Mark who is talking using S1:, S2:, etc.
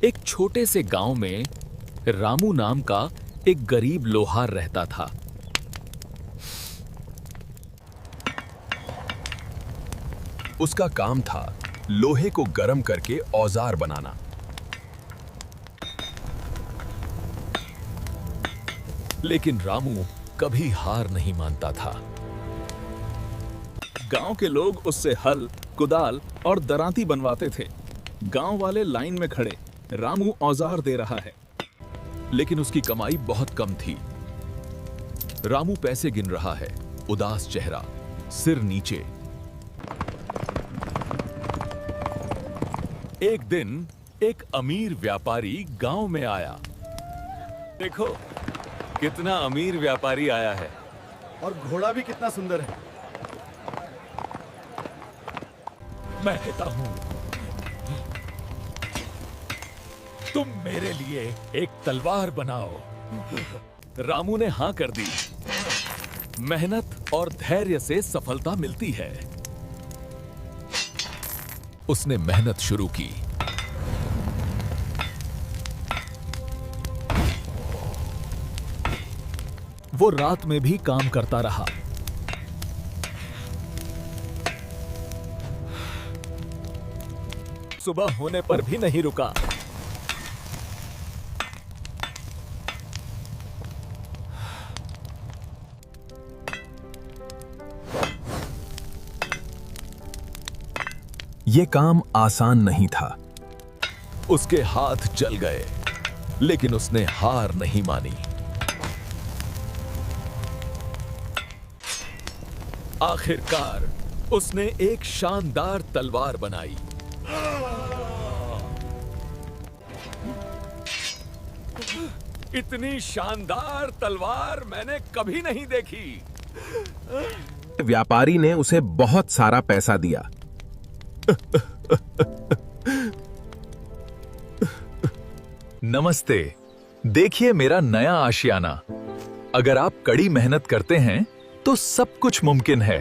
S1: एक छोटे से गांव में रामू नाम का एक गरीब लोहार रहता था।
S2: उसका काम था लोहे को गर्म करके औजार बनाना। लेकिन रामू कभी हार नहीं मानता था।
S3: गांव के लोग उससे हल, कुदाल और दरांती बनवाते थे। गांव वाले लाइन में खड़े, रामू औजार दे रहा है।
S2: लेकिन उसकी कमाई बहुत कम थी। रामू पैसे गिन रहा है, उदास चेहरा, सिर नीचे। एक दिन एक अमीर व्यापारी गांव में आया।
S1: देखो कितना अमीर व्यापारी आया है।
S4: और घोड़ा भी कितना सुंदर है।
S1: मैं कहता हूं तुम मेरे लिए एक तलवार बनाओ। रामू ने हां कर दी। मेहनत और धैर्य से सफलता मिलती है।
S2: उसने मेहनत शुरू की।
S3: वो रात में भी काम करता रहा। सुबह होने पर भी नहीं रुका।
S2: यह काम आसान नहीं था। उसके हाथ जल गए, लेकिन उसने हार नहीं मानी। आखिरकार उसने एक शानदार तलवार बनाई। इतनी शानदार तलवार मैंने कभी नहीं देखी।
S5: व्यापारी ने उसे बहुत सारा पैसा दिया।
S6: नमस्ते, देखिए मेरा नया आशियाना। अगर आप कड़ी मेहनत करते हैं तो सब कुछ मुमकिन है।